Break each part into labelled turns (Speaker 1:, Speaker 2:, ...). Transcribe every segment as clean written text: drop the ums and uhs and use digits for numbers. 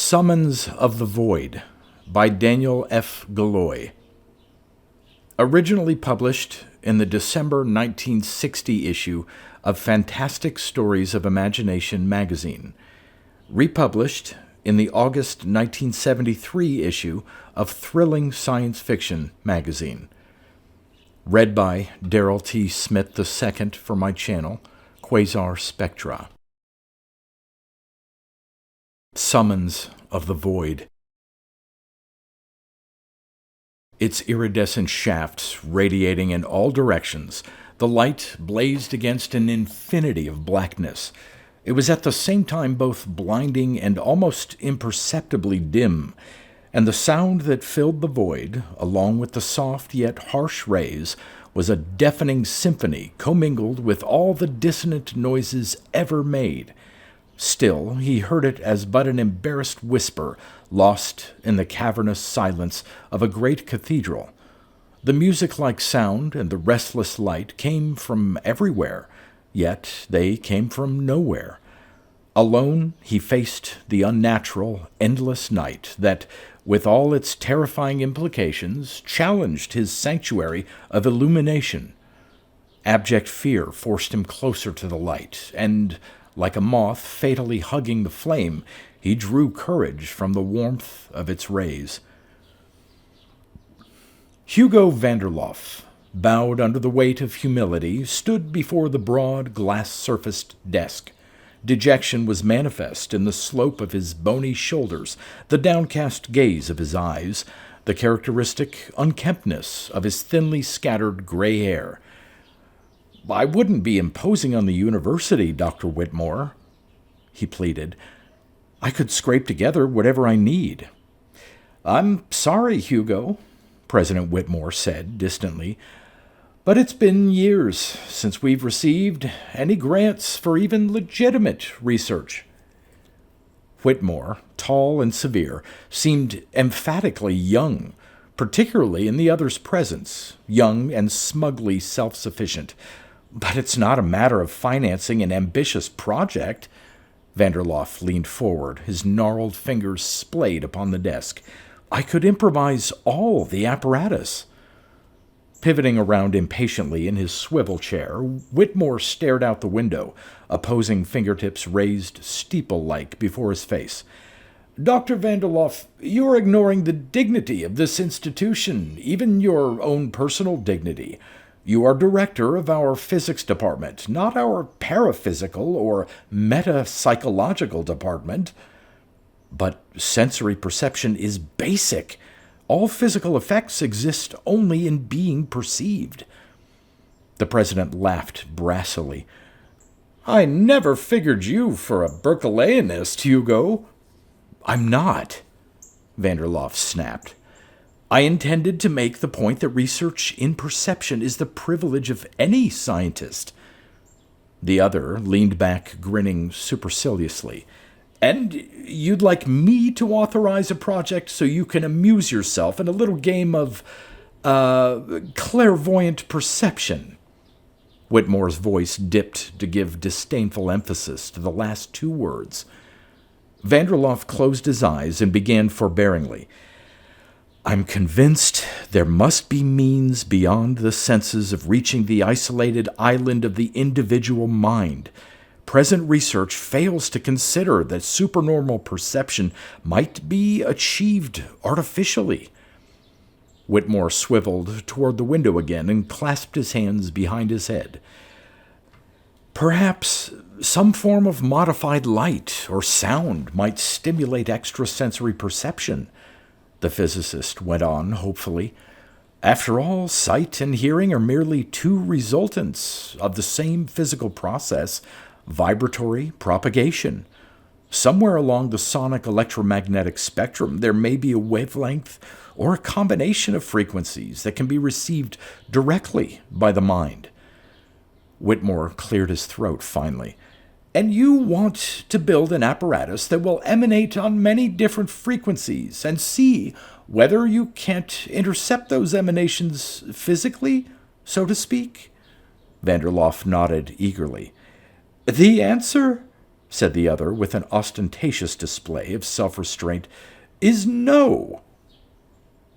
Speaker 1: Summons of the Void by Daniel F. Galouye. Originally published in the December 1960 issue of Fantastic Stories of Imagination magazine. Republished in the August 1973 issue of Thrilling Science Fiction magazine. Read by Darrell T. Smith II for my channel, Quasar Spectra. Summons of the Void. Its iridescent shafts radiating in all directions, the light blazed against an infinity of blackness. It was at the same time both blinding and almost imperceptibly dim, and the sound that filled the void, along with the soft yet harsh rays, was a deafening symphony commingled with all the dissonant noises ever made. Still, he heard it as but an embarrassed whisper, lost in the cavernous silence of a great cathedral. The music-like sound and the restless light came from everywhere, yet they came from nowhere. Alone, he faced the unnatural, endless night that, with all its terrifying implications, challenged his sanctuary of illumination. Abject fear forced him closer to the light, and, like a moth fatally hugging the flame, he drew courage from the warmth of its rays. Hugo Vanderloff, bowed under the weight of humility, stood before the broad, glass-surfaced desk. Dejection was manifest in the slope of his bony shoulders, the downcast gaze of his eyes, the characteristic unkemptness of his thinly scattered gray hair. "I wouldn't be imposing on the university, Dr. Whitmore," he pleaded. "I could scrape together whatever I need." "I'm sorry, Hugo," President Whitmore said distantly, "but it's been years since we've received any grants for even legitimate research." Whitmore, tall and severe, seemed emphatically young, particularly in the other's presence, young and smugly self-sufficient. "But it's not a matter of financing an ambitious project." Vanderloff leaned forward, his gnarled fingers splayed upon the desk. "I could improvise all the apparatus." Pivoting around impatiently in his swivel chair, Whitmore stared out the window, opposing fingertips raised steeple-like before his face. "Dr. Vanderloff, you are ignoring the dignity of this institution, even your own personal dignity. You are director of our physics department, not our paraphysical or metapsychological department." "But sensory perception is basic. All physical effects exist only in being perceived." The president laughed brassily. "I never figured you for a Berkeleianist, Hugo." "I'm not," Vanderloff snapped. "I intended to make the point that research in perception is the privilege of any scientist." The other leaned back, grinning superciliously. "And you'd like me to authorize a project so you can amuse yourself in a little game of, clairvoyant perception?" Whitmore's voice dipped to give disdainful emphasis to the last two words. Vanderloff closed his eyes and began forbearingly. "I'm convinced there must be means beyond the senses of reaching the isolated island of the individual mind. Present research fails to consider that supernormal perception might be achieved artificially." Whitmore swiveled toward the window again and clasped his hands behind his head. "Perhaps some form of modified light or sound might stimulate extrasensory perception," the physicist went on hopefully. "After all, sight and hearing are merely two resultants of the same physical process, vibratory propagation. Somewhere along the sonic electromagnetic spectrum there may be a wavelength or a combination of frequencies that can be received directly by the mind." Whitmore cleared his throat finally. "And you want to build an apparatus that will emanate on many different frequencies and see whether you can't intercept those emanations physically, so to speak?" Vanderloff nodded eagerly. "The answer?" said the other with an ostentatious display of self-restraint, is no.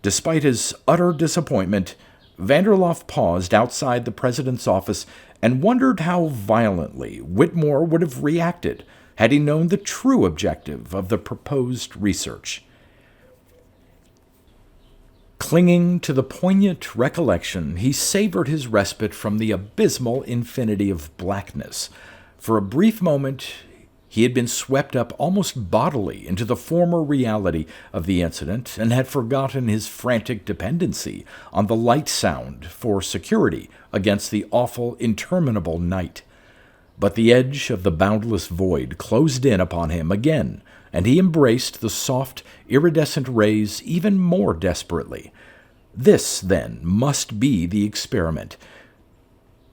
Speaker 1: Despite his utter disappointment, Vanderloff paused outside the president's office and wondered how violently Whitmore would have reacted had he known the true objective of the proposed research. Clinging to the poignant recollection, he savored his respite from the abysmal infinity of blackness. For a brief moment, he had been swept up almost bodily into the former reality of the incident and had forgotten his frantic dependency on the light sound for security against the awful, interminable night. But the edge of the boundless void closed in upon him again, and he embraced the soft, iridescent rays even more desperately. This, then, must be the experiment.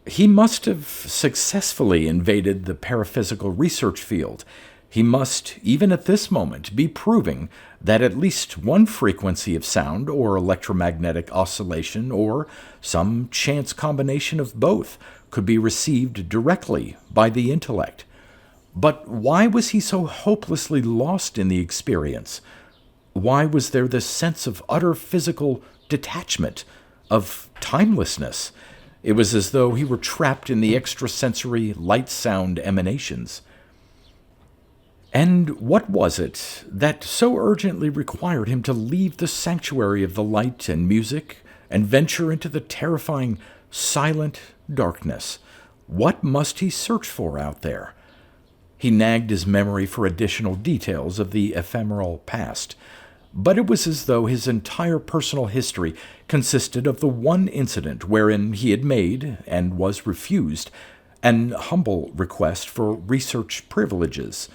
Speaker 1: He must have successfully invaded the paraphysical research field. He must, even at this moment, be proving that at least one frequency of sound or electromagnetic oscillation or some chance combination of both could be received directly by the intellect. But why was he so hopelessly lost in the experience? Why was there this sense of utter physical detachment, of timelessness? It was as though he were trapped in the extrasensory light-sound emanations. And what was it that so urgently required him to leave the sanctuary of the light and music and venture into the terrifying, silent darkness? What must he search for out there? He nagged his memory for additional details of the ephemeral past, but it was as though his entire personal history consisted of the one incident wherein he had made, and was refused, an humble request for research privileges.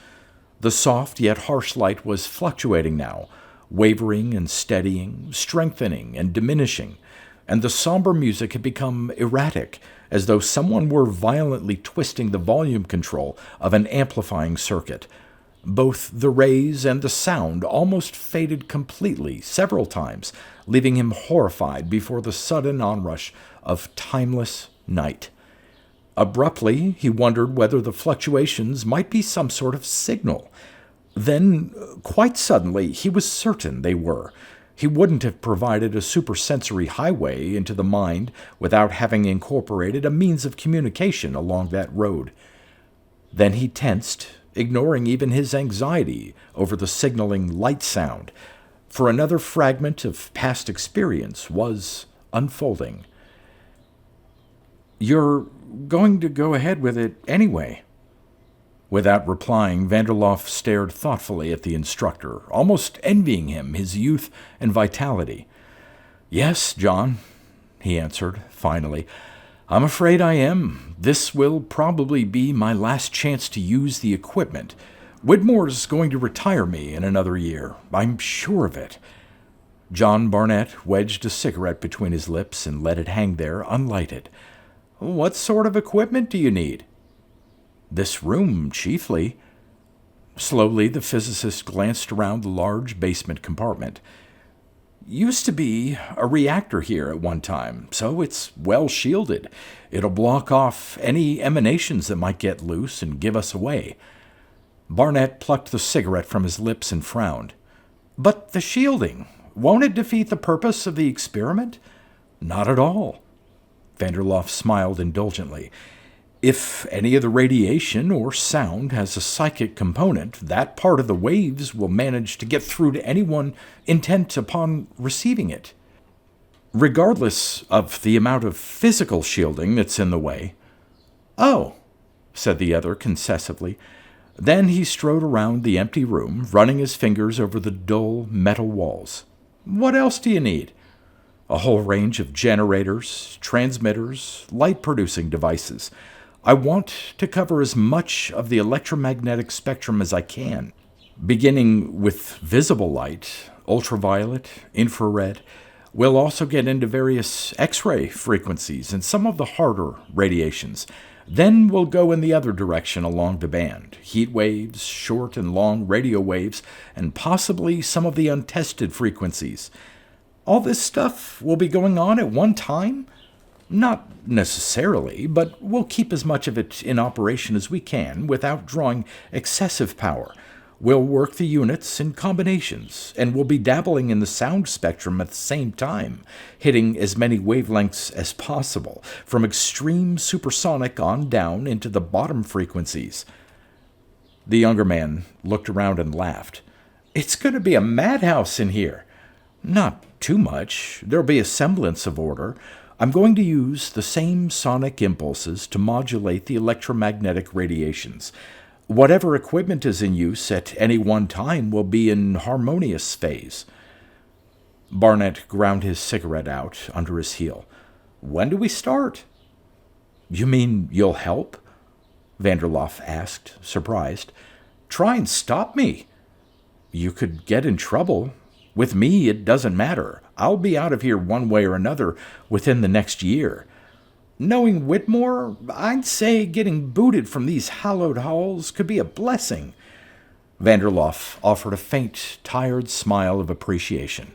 Speaker 1: The soft yet harsh light was fluctuating now, wavering and steadying, strengthening and diminishing, and the somber music had become erratic, as though someone were violently twisting the volume control of an amplifying circuit. Both the rays and the sound almost faded completely several times, leaving him horrified before the sudden onrush of timeless night. Abruptly, he wondered whether the fluctuations might be some sort of signal. Then, quite suddenly, he was certain they were. He wouldn't have provided a supersensory highway into the mind without having incorporated a means of communication along that road. Then he tensed, ignoring even his anxiety over the signaling light sound, for another fragment of past experience was unfolding. "You're going to go ahead with it anyway?" Without replying, Vanderloff stared thoughtfully at the instructor, almost envying him his youth and vitality. "Yes, John," he answered, finally. "I'm afraid I am. This will probably be my last chance to use the equipment. Whitmore's going to retire me in another year. I'm sure of it." John Barnett wedged a cigarette between his lips and let it hang there unlighted. "What sort of equipment do you need?" "This room, chiefly." Slowly, the physicist glanced around the large basement compartment. "Used to be a reactor here at one time, so it's well shielded. It'll block off any emanations that might get loose and give us away." Barnett plucked the cigarette from his lips and frowned. "But the shielding, won't it defeat the purpose of the experiment?" "Not at all." Vanderloff smiled indulgently. "If any of the radiation or sound has a psychic component, that part of the waves will manage to get through to anyone intent upon receiving it, regardless of the amount of physical shielding that's in the way." "Oh," said the other concessively. Then he strode around the empty room, running his fingers over the dull metal walls. "What else do you need?" "A whole range of generators, transmitters, light-producing devices. I want to cover as much of the electromagnetic spectrum as I can, beginning with visible light, ultraviolet, infrared. We'll also get into various X-ray frequencies and some of the harder radiations. Then we'll go in the other direction along the band, heat waves, short and long radio waves, and possibly some of the untested frequencies. All this stuff will be going on at one time?" Not necessarily, but we'll keep as much of it in operation as we can without drawing excessive power. We'll work the units in combinations, and we'll be dabbling in the sound spectrum at the same time, hitting as many wavelengths as possible, from extreme supersonic on down into the bottom frequencies. The younger man looked around and laughed. It's going to be a madhouse in here. Not too much. There'll be a semblance of order. I'm going to use the same sonic impulses to modulate the electromagnetic radiations. Whatever equipment is in use at any one time will be in harmonious phase. Barnett ground his cigarette out under his heel. When do we start? You mean you'll help? Vanderloff asked, surprised. Try and stop me. You could get in trouble. With me, it doesn't matter. I'll be out of here one way or another within the next year. Knowing Whitmore, I'd say getting booted from these hallowed halls could be a blessing. Vanderloff offered a faint, tired smile of appreciation.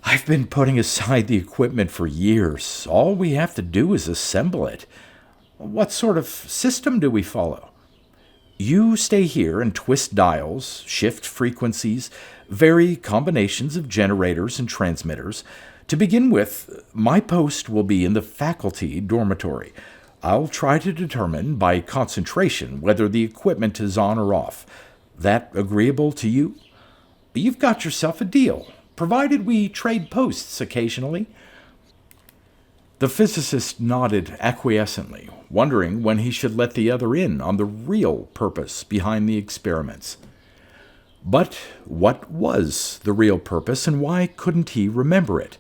Speaker 1: I've been putting aside the equipment for years. All we have to do is assemble it. What sort of system do we follow? You stay here and twist dials, shift frequencies, vary combinations of generators and transmitters. To begin with, my post will be in the faculty dormitory. I'll try to determine by concentration whether the equipment is on or off. That agreeable to you? You've got yourself a deal, provided we trade posts occasionally. The physicist nodded acquiescently, wondering when he should let the other in on the real purpose behind the experiments. But what was the real purpose, and why couldn't he remember it?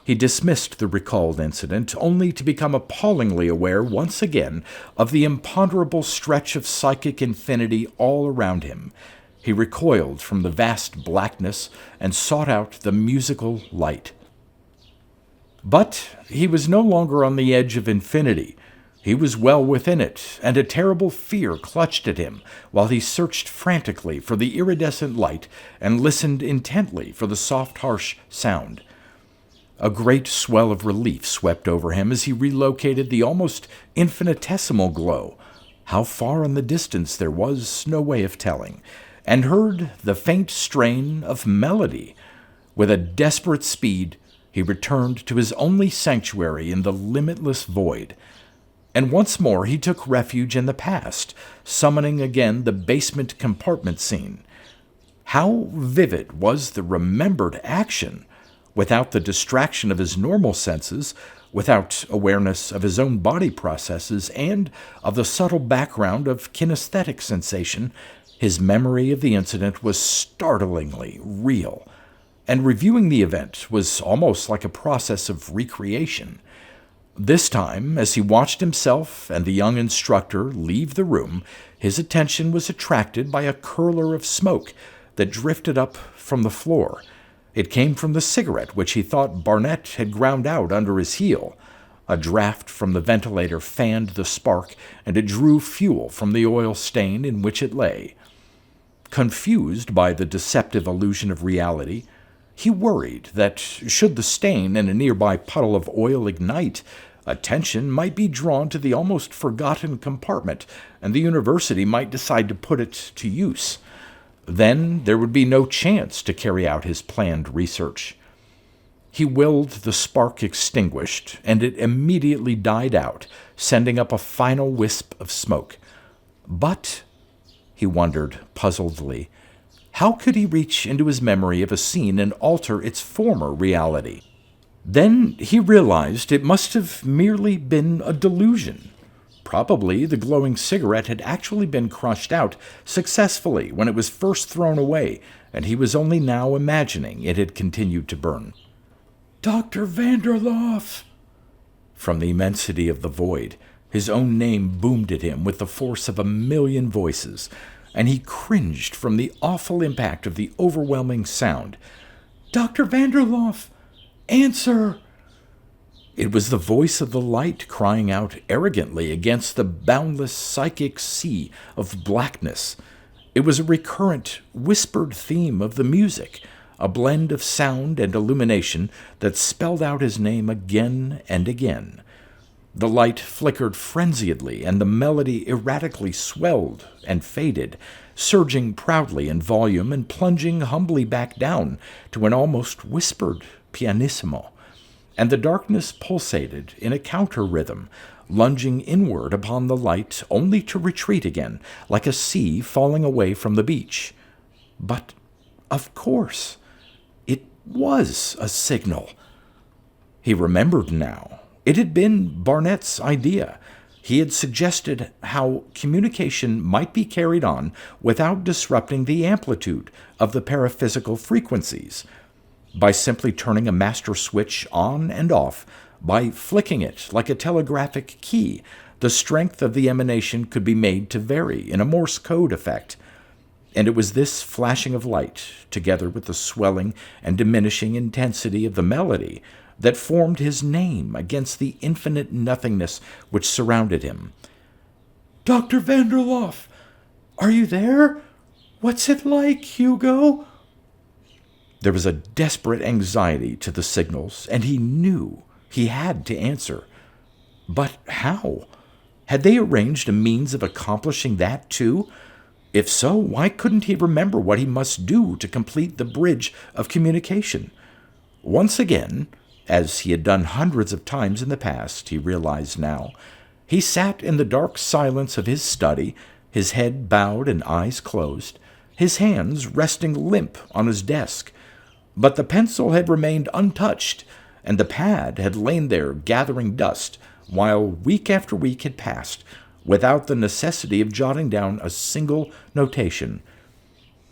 Speaker 1: He dismissed the recalled incident, only to become appallingly aware once again of the imponderable stretch of psychic infinity all around him. He recoiled from the vast blackness and sought out the musical light. But he was no longer on the edge of infinity. He was well within it, and a terrible fear clutched at him while he searched frantically for the iridescent light and listened intently for the soft, harsh sound. A great swell of relief swept over him as he relocated the almost infinitesimal glow. How far in the distance there was no way of telling, and heard the faint strain of melody. With a desperate speed, he returned to his only sanctuary in the limitless void. And once more he took refuge in the past, summoning again the basement compartment scene. How vivid was the remembered action! Without the distraction of his normal senses, without awareness of his own body processes, and of the subtle background of kinesthetic sensation, his memory of the incident was startlingly real, and reviewing the event was almost like a process of recreation. This time, as he watched himself and the young instructor leave the room, his attention was attracted by a curler of smoke that drifted up from the floor. It came from the cigarette which he thought Barnett had ground out under his heel. A draft from the ventilator fanned the spark, and it drew fuel from the oil stain in which it lay. Confused by the deceptive illusion of reality, he worried that, should the stain in a nearby puddle of oil ignite, attention might be drawn to the almost forgotten compartment, and the university might decide to put it to use. Then there would be no chance to carry out his planned research. He willed the spark extinguished, and it immediately died out, sending up a final wisp of smoke. But, he wondered puzzledly, how could he reach into his memory of a scene and alter its former reality? Then he realized it must have merely been a delusion. Probably the glowing cigarette had actually been crushed out successfully when it was first thrown away, and he was only now imagining it had continued to burn. "Dr. Vanderloff!" From the immensity of the void, his own name boomed at him with the force of a million voices, and he cringed from the awful impact of the overwhelming sound. "Dr. Vanderloff! Answer!" It was the voice of the light crying out arrogantly against the boundless psychic sea of blackness. It was a recurrent, whispered theme of the music, a blend of sound and illumination that spelled out his name again and again. The light flickered frenziedly, and the melody erratically swelled and faded, surging proudly in volume and plunging humbly back down to an almost whispered pianissimo. And the darkness pulsated in a counter-rhythm, lunging inward upon the light only to retreat again, like a sea falling away from the beach. But, of course, it was a signal. He remembered now. It had been Barnett's idea. He had suggested how communication might be carried on without disrupting the amplitude of the paraphysical frequencies, by simply turning a master switch on and off, by flicking it like a telegraphic key. The strength of the emanation could be made to vary in a Morse code effect. And it was this flashing of light, together with the swelling and diminishing intensity of the melody, that formed his name against the infinite nothingness which surrounded him. "Dr. Vanderloff, are you there? What's it like, Hugo?" There was a desperate anxiety to the signals, and he knew he had to answer. But how? Had they arranged a means of accomplishing that too? If so, why couldn't he remember what he must do to complete the bridge of communication? Once again, as he had done hundreds of times in the past, he realized now, he sat in the dark silence of his study, his head bowed and eyes closed, his hands resting limp on his desk. But the pencil had remained untouched, and the pad had lain there gathering dust, while week after week had passed, without the necessity of jotting down a single notation.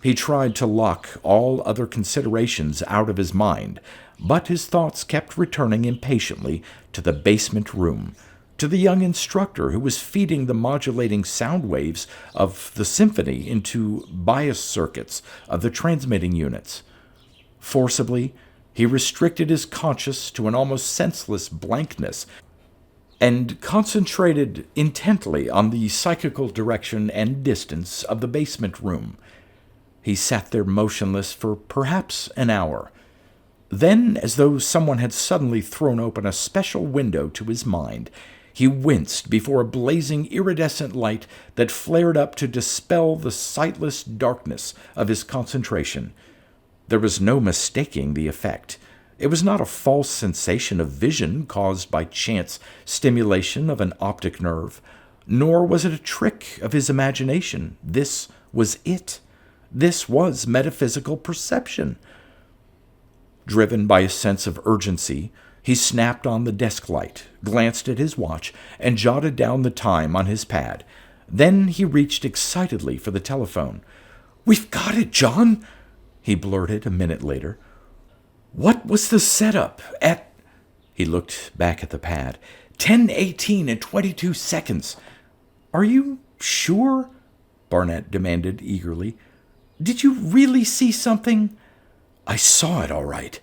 Speaker 1: He tried to lock all other considerations out of his mind, but his thoughts kept returning impatiently to the basement room, to the young instructor who was feeding the modulating sound waves of the symphony into bias circuits of the transmitting units. Forcibly, he restricted his conscience to an almost senseless blankness and concentrated intently on the psychical direction and distance of the basement room. He sat there motionless for perhaps an hour. Then, as though someone had suddenly thrown open a special window to his mind, he winced before a blazing iridescent light that flared up to dispel the sightless darkness of his concentration. There was no mistaking the effect. It was not a false sensation of vision caused by chance stimulation of an optic nerve, nor was it a trick of his imagination. This was it. This was metaphysical perception. Driven by a sense of urgency, he snapped on the desk light, glanced at his watch, and jotted down the time on his pad. Then he reached excitedly for the telephone. "We've got it, John," he blurted a minute later. "What was the setup at—" He looked back at the pad. 10:18 and 22 seconds. "Are you sure?" Barnett demanded eagerly. "Did you really see something?" "I saw it, all right.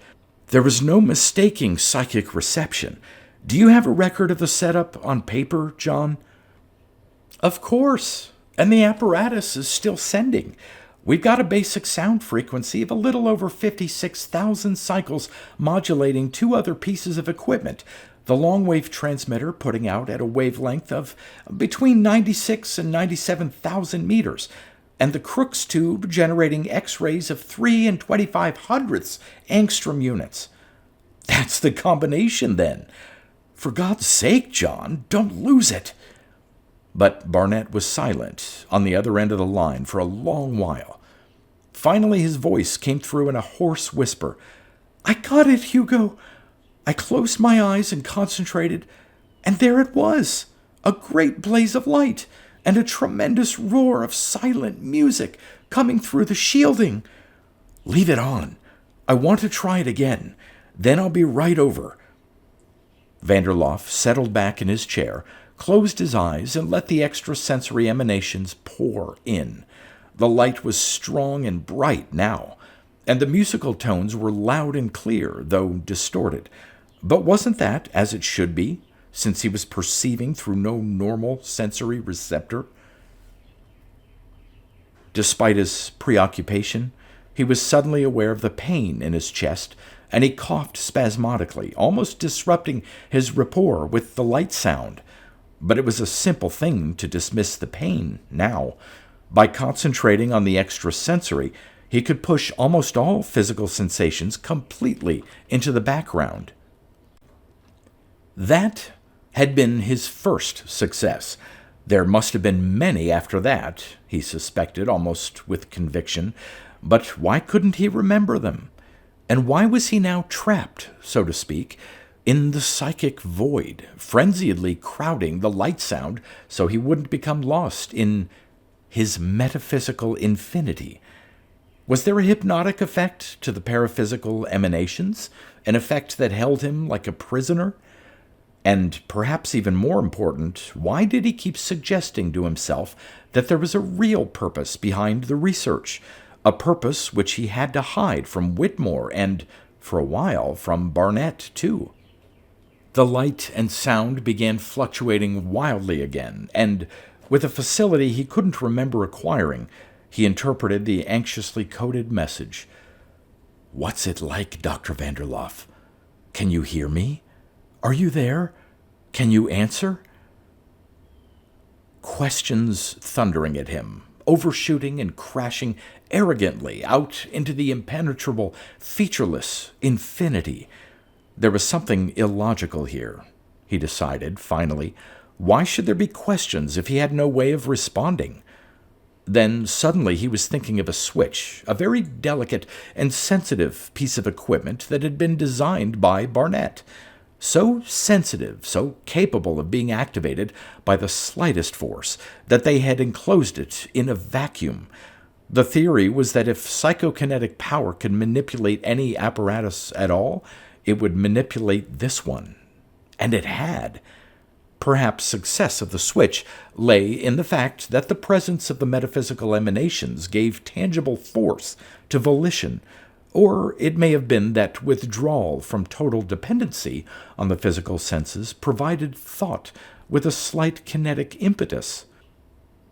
Speaker 1: There was no mistaking psychic reception. Do you have a record of the setup on paper, John?" "Of course. And the apparatus is still sending. We've got a basic sound frequency of a little over 56,000 cycles modulating two other pieces of equipment, the long-wave transmitter putting out at a wavelength of between 96 and 97,000 meters, and the Crookes tube generating X-rays of 3 and 25/100ths angstrom units. That's the combination, then. For God's sake, John, don't lose it." But Barnett was silent on the other end of the line for a long while. Finally his voice came through in a hoarse whisper. "I got it, Hugo." I closed my eyes and concentrated, and there it was, a great blaze of light, and a tremendous roar of silent music coming through the shielding. "Leave it on. I want to try it again. Then I'll be right over." Vanderloff settled back in his chair, closed his eyes, and let the extrasensory emanations pour in. The light was strong and bright now, and the musical tones were loud and clear, though distorted. But wasn't that as it should be, since he was perceiving through no normal sensory receptor? Despite his preoccupation, He was suddenly aware of the pain in his chest, and he coughed spasmodically, almost disrupting his rapport with the light sound. But it was a simple thing to dismiss the pain now. By concentrating on the extrasensory, he could push almost all physical sensations completely into the background. That had been his first success. There must have been many after that, he suspected almost with conviction, but why couldn't he remember them? And why was he now trapped, so to speak, in the psychic void, frenziedly crowding the light sound so he wouldn't become lost in his metaphysical infinity? Was there a hypnotic effect to the paraphysical emanations, an effect that held him like a prisoner? And perhaps even more important, why did he keep suggesting to himself that there was a real purpose behind the research, a purpose which he had to hide from Whitmore and, for a while, from Barnett, too? The light and sound began fluctuating wildly again, and, with a facility he couldn't remember acquiring, he interpreted the anxiously coded message. "What's it like, Dr. Vanderloff? Can you hear me? Are you there? Can you answer?" Questions thundering at him, overshooting and crashing arrogantly out into the impenetrable, featureless infinity. There was something illogical here, he decided, finally. Why should there be questions if he had no way of responding? Then suddenly he was thinking of a switch, a very delicate and sensitive piece of equipment that had been designed by Barnett. So sensitive, so capable of being activated by the slightest force, that they had enclosed it in a vacuum. The theory was that if psychokinetic power could manipulate any apparatus at all, it would manipulate this one. And it had. Perhaps success of the switch lay in the fact that the presence of the metaphysical emanations gave tangible force to volition, or it may have been that withdrawal from total dependency on the physical senses provided thought with a slight kinetic impetus.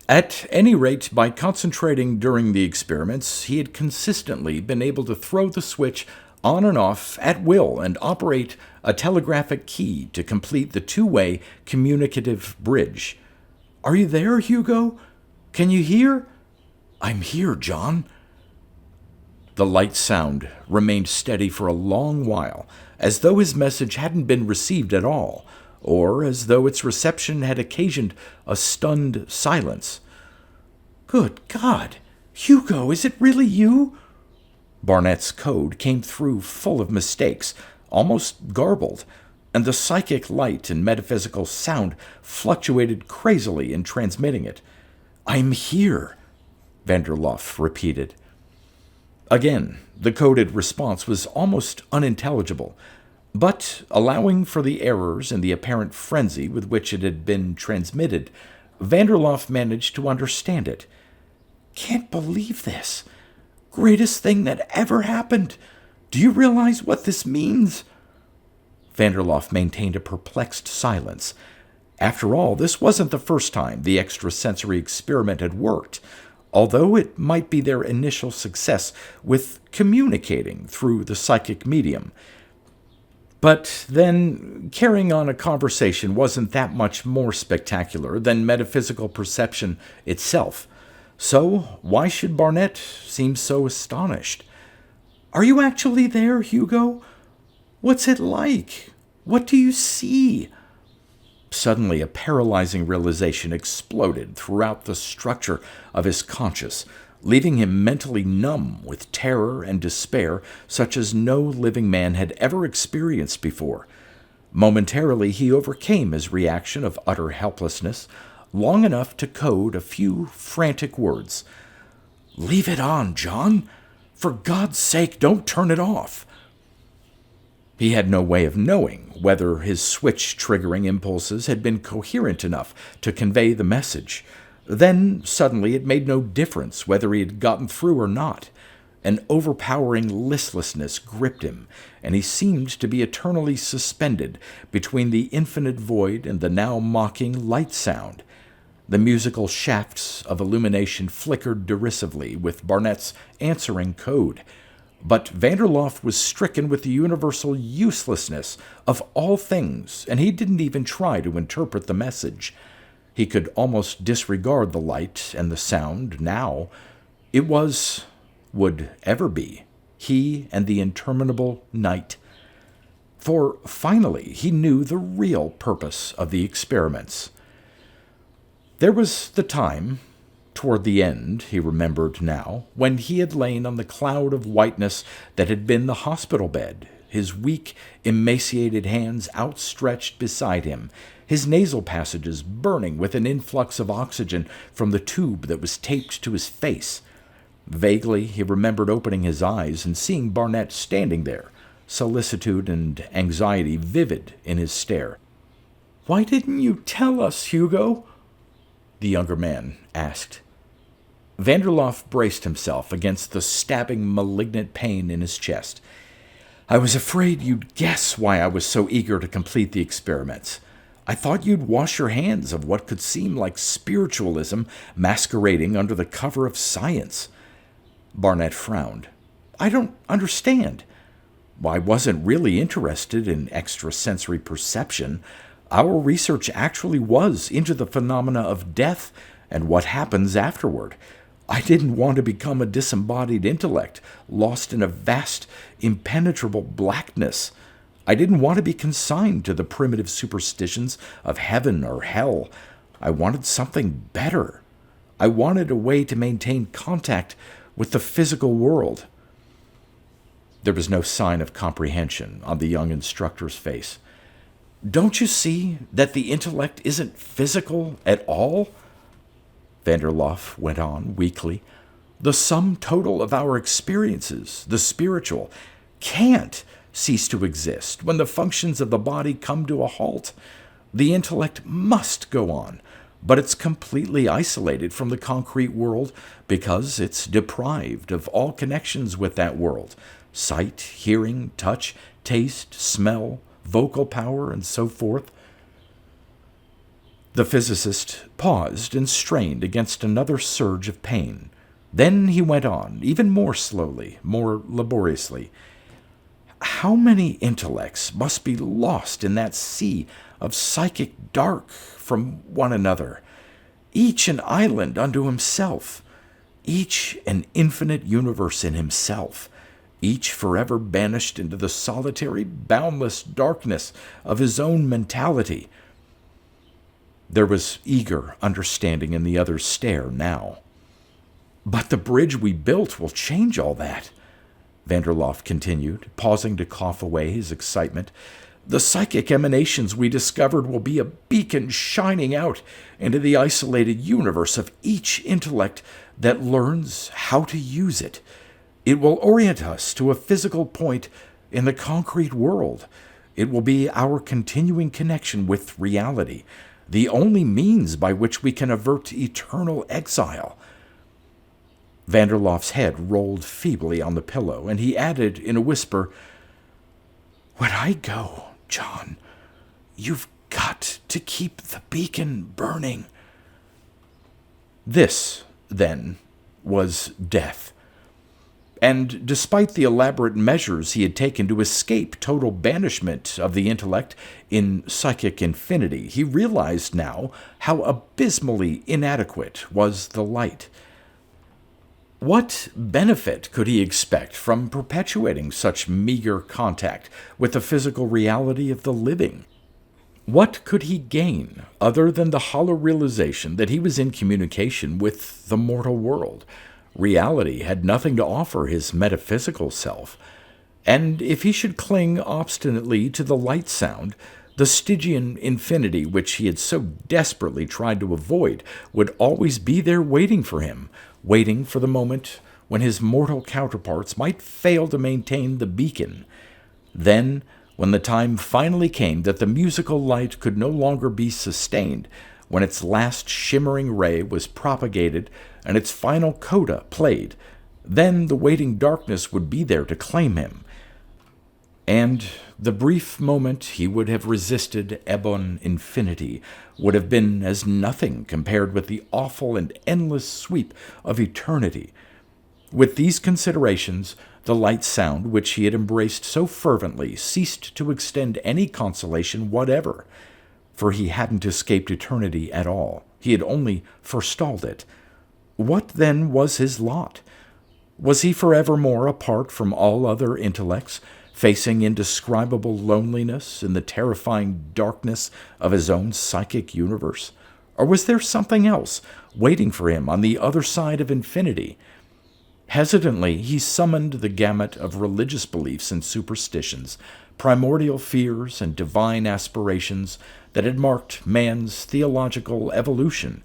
Speaker 1: At any rate, by concentrating during the experiments, he had consistently been able to throw the switch on and off at will and operate a telegraphic key to complete the two-way communicative bridge. "Are you there, Hugo? Can you hear?" "I'm here, John." The light sound remained steady for a long while, as though his message hadn't been received at all, or as though its reception had occasioned a stunned silence. "Good God! Hugo, is it really you?" Barnett's code came through full of mistakes, almost garbled, and the psychic light and metaphysical sound fluctuated crazily in transmitting it. "I'm here," Vanderloff repeated. Again, the coded response was almost unintelligible, but, allowing for the errors and the apparent frenzy with which it had been transmitted, Vanderloff managed to understand it. "Can't believe this. Greatest thing that ever happened. Do you realize what this means?" Vanderloff maintained a perplexed silence. After all, this wasn't the first time the extrasensory experiment had worked, although it might be their initial success with communicating through the psychic medium. But then, carrying on a conversation wasn't that much more spectacular than metaphysical perception itself. So why should Barnett seem so astonished? "Are you actually there, Hugo? What's it like? What do you see?" Suddenly, a paralyzing realization exploded throughout the structure of his conscious, leaving him mentally numb with terror and despair such as no living man had ever experienced before. Momentarily, he overcame his reaction of utter helplessness, long enough to code a few frantic words. "Leave it on, John. For God's sake, don't turn it off." He had no way of knowing whether his switch-triggering impulses had been coherent enough to convey the message. Then, suddenly, it made no difference whether he had gotten through or not. An overpowering listlessness gripped him, and he seemed to be eternally suspended between the infinite void and the now mocking light sound. The musical shafts of illumination flickered derisively with Barnett's answering code. But Vanderloff was stricken with the universal uselessness of all things, and he didn't even try to interpret the message. He could almost disregard the light and the sound now. It would ever be, he and the interminable night. For finally he knew the real purpose of the experiments. There was the time, toward the end, he remembered now, when he had lain on the cloud of whiteness that had been the hospital bed, his weak, emaciated hands outstretched beside him, his nasal passages burning with an influx of oxygen from the tube that was taped to his face. Vaguely, he remembered opening his eyes and seeing Barnett standing there, solicitude and anxiety vivid in his stare. "Why didn't you tell us, Hugo?" the younger man asked. Vanderloff braced himself against the stabbing, malignant pain in his chest. "I was afraid you'd guess why I was so eager to complete the experiments. I thought you'd wash your hands of what could seem like spiritualism masquerading under the cover of science." Barnett frowned. "I don't understand." "I wasn't really interested in extrasensory perception. Our research actually was into the phenomena of death and what happens afterward. I didn't want to become a disembodied intellect, lost in a vast, impenetrable blackness. I didn't want to be consigned to the primitive superstitions of heaven or hell. I wanted something better. I wanted a way to maintain contact with the physical world." There was no sign of comprehension on the young instructor's face. "Don't you see that the intellect isn't physical at all?" Vanderloff went on weakly. "The sum total of our experiences, the spiritual, can't cease to exist when the functions of the body come to a halt. The intellect must go on, but it's completely isolated from the concrete world because it's deprived of all connections with that world. Sight, hearing, touch, taste, smell, vocal power, and so forth." The physicist paused and strained against another surge of pain. Then he went on, even more slowly, more laboriously. "How many intellects must be lost in that sea of psychic dark from one another, each an island unto himself, each an infinite universe in himself, each forever banished into the solitary, boundless darkness of his own mentality." There was eager understanding in the other's stare now. "But the bridge we built will change all that," Vanderloff continued, pausing to cough away his excitement. "The psychic emanations we discovered will be a beacon shining out into the isolated universe of each intellect that learns how to use it. It will orient us to a physical point in the concrete world. It will be our continuing connection with reality, the only means by which we can avert eternal exile." Vanderloff's head rolled feebly on the pillow, and he added in a whisper, "When I go, John, you've got to keep the beacon burning." This, then, was death. And despite the elaborate measures he had taken to escape total banishment of the intellect in psychic infinity, he realized now how abysmally inadequate was the light. What benefit could he expect from perpetuating such meager contact with the physical reality of the living? What could he gain other than the hollow realization that he was in communication with the mortal world? Reality had nothing to offer his metaphysical self, and if he should cling obstinately to the light sound, the Stygian infinity which he had so desperately tried to avoid would always be there waiting for him, waiting for the moment when his mortal counterparts might fail to maintain the beacon. Then, when the time finally came that the musical light could no longer be sustained, when its last shimmering ray was propagated and its final coda played, then the waiting darkness would be there to claim him. And the brief moment he would have resisted ebon infinity would have been as nothing compared with the awful and endless sweep of eternity. With these considerations, the light sound which he had embraced so fervently ceased to extend any consolation whatever, for he hadn't escaped eternity at all. He had only forestalled it. What, then, was his lot? Was he forevermore apart from all other intellects, facing indescribable loneliness in the terrifying darkness of his own psychic universe? Or was there something else waiting for him on the other side of infinity? Hesitantly, he summoned the gamut of religious beliefs and superstitions, primordial fears and divine aspirations that had marked man's theological evolution.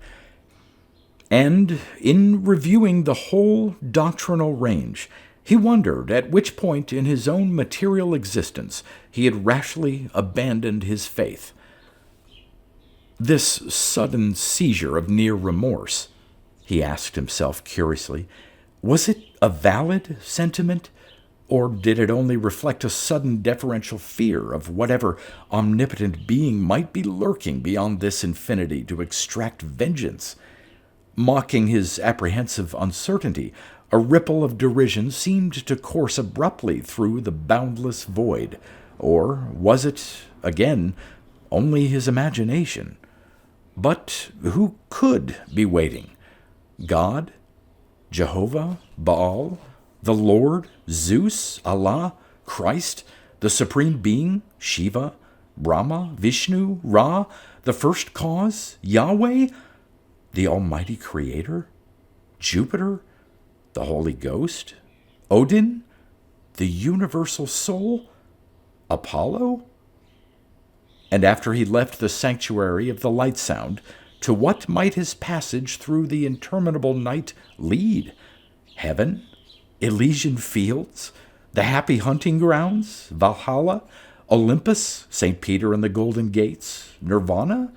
Speaker 1: And in reviewing the whole doctrinal range, he wondered at which point in his own material existence he had rashly abandoned his faith. This sudden seizure of near remorse, he asked himself curiously, was it a valid sentiment, or did it only reflect a sudden deferential fear of whatever omnipotent being might be lurking beyond this infinity to extract vengeance? Mocking his apprehensive uncertainty, a ripple of derision seemed to course abruptly through the boundless void. Or was it, again, only his imagination? But who could be waiting? God? Jehovah? Baal? The Lord? Zeus? Allah? Christ? The Supreme Being? Shiva? Brahma? Vishnu? Ra? The First Cause? Yahweh? The Almighty Creator? Jupiter? The Holy Ghost? Odin? The Universal Soul? Apollo? And after he left the sanctuary of the light sound, to what might his passage through the interminable night lead? Heaven? Elysian fields? The happy hunting grounds? Valhalla? Olympus? St. Peter and the Golden Gates? Nirvana?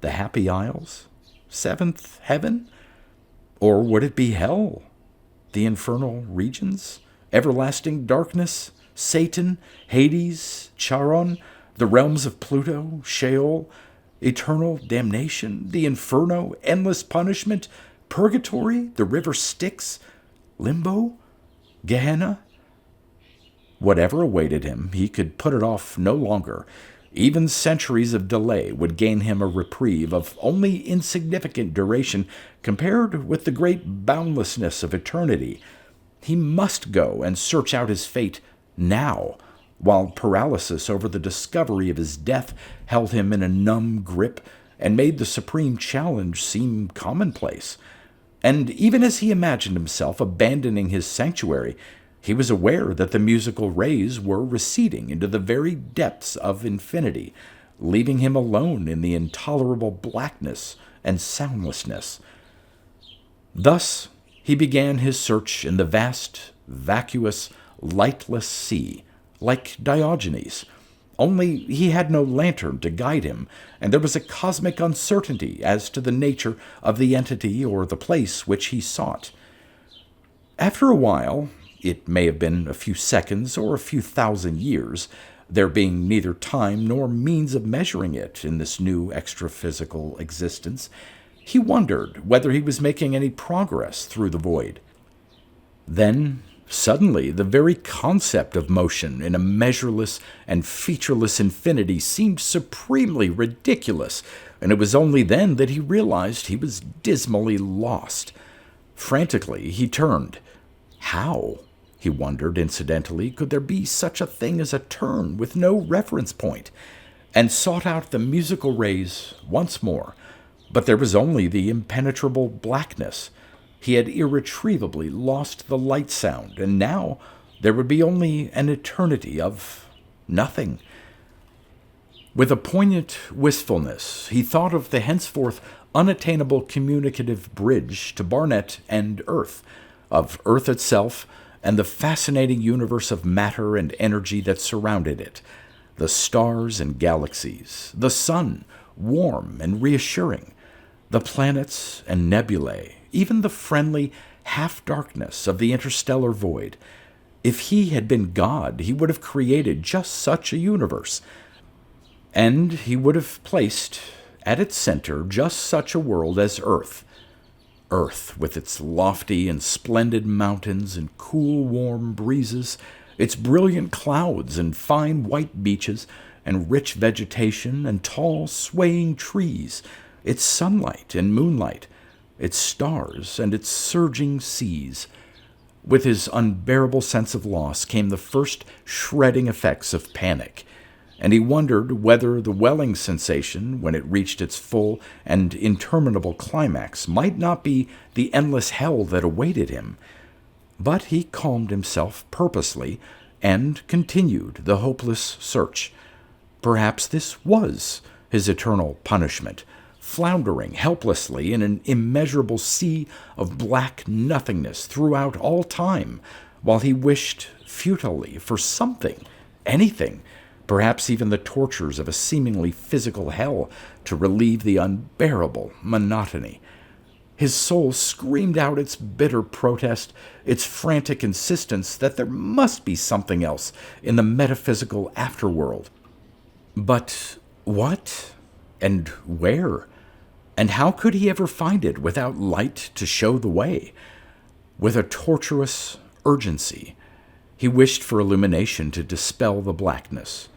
Speaker 1: The Happy Isles? Seventh heaven? Or would it be hell? The infernal regions? Everlasting darkness? Satan? Hades? Charon? The realms of Pluto? Sheol? Eternal damnation? The inferno? Endless punishment? Purgatory? The river Styx? Limbo? Gehenna? Whatever awaited him, he could put it off no longer. Even centuries of delay would gain him a reprieve of only insignificant duration compared with the great boundlessness of eternity. He must go and search out his fate now, while paralysis over the discovery of his death held him in a numb grip and made the supreme challenge seem commonplace. And even as he imagined himself abandoning his sanctuary, he was aware that the musical rays were receding into the very depths of infinity, leaving him alone in the intolerable blackness and soundlessness. Thus he began his search in the vast, vacuous, lightless sea, like Diogenes. Only he had no lantern to guide him, and there was a cosmic uncertainty as to the nature of the entity or the place which he sought. After a while, it may have been a few seconds or a few thousand years, there being neither time nor means of measuring it in this new extra-physical existence, he wondered whether he was making any progress through the void. Then, suddenly, the very concept of motion in a measureless and featureless infinity seemed supremely ridiculous, and it was only then that he realized he was dismally lost. Frantically, he turned. How, he wondered incidentally, could there be such a thing as a turn with no reference point? And sought out the musical rays once more, but there was only the impenetrable blackness. He had irretrievably lost the light sound, and now there would be only an eternity of nothing. With a poignant wistfulness, he thought of the henceforth unattainable communicative bridge to Barnet and Earth, of Earth itself, and the fascinating universe of matter and energy that surrounded it, the stars and galaxies, the sun, warm and reassuring, the planets and nebulae, even the friendly half-darkness of the interstellar void. If he had been God, he would have created just such a universe. And he would have placed at its center just such a world as Earth. Earth, with its lofty and splendid mountains and cool, warm breezes, its brilliant clouds and fine white beaches, and rich vegetation and tall, swaying trees, its sunlight and moonlight, its stars and its surging seas. With his unbearable sense of loss came the first shredding effects of panic, and he wondered whether the welling sensation, when it reached its full and interminable climax, might not be the endless hell that awaited him. But he calmed himself purposely and continued the hopeless search. Perhaps this was his eternal punishment, floundering helplessly in an immeasurable sea of black nothingness throughout all time, while he wished futilely for something, anything, perhaps even the tortures of a seemingly physical hell, to relieve the unbearable monotony. His soul screamed out its bitter protest, its frantic insistence that there must be something else in the metaphysical afterworld. But what? And where? And how could he ever find it without light to show the way? With a tortuous urgency, he wished for illumination to dispel the blackness.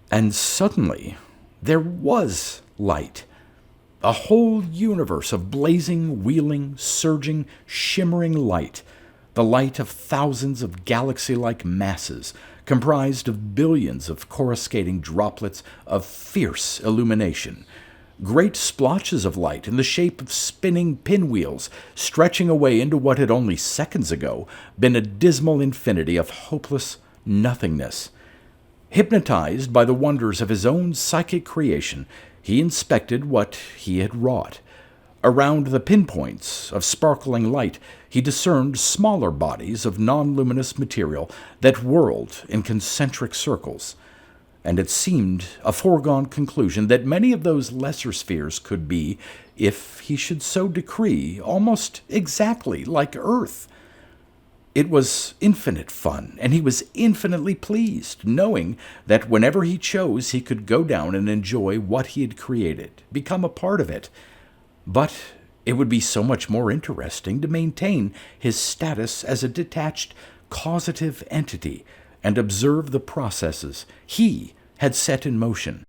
Speaker 1: And suddenly, there was light. A whole universe of blazing, wheeling, surging, shimmering light. The light of thousands of galaxy-like masses, comprised of billions of coruscating droplets of fierce illumination. Great splotches of light in the shape of spinning pinwheels, stretching away into what had only seconds ago been a dismal infinity of hopeless nothingness. Hypnotized by the wonders of his own psychic creation, he inspected what he had wrought. Around the pinpoints of sparkling light, he discerned smaller bodies of non-luminous material that whirled in concentric circles, and it seemed a foregone conclusion that many of those lesser spheres could be, if he should so decree, almost exactly like Earth. It was infinite fun, and he was infinitely pleased, knowing that whenever he chose he could go down and enjoy what he had created, become a part of it. But it would be so much more interesting to maintain his status as a detached, causative entity and observe the processes he had set in motion.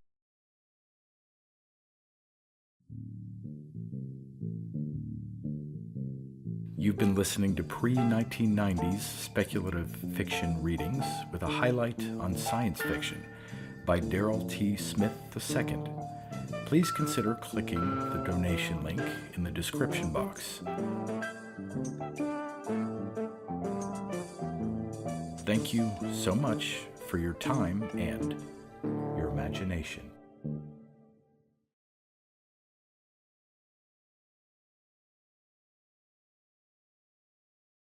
Speaker 1: You've been listening to pre-1990s speculative fiction readings with a highlight on science fiction by Darrell T. Smith II. Please consider clicking the donation link in the description box. Thank you so much for your time and your imagination.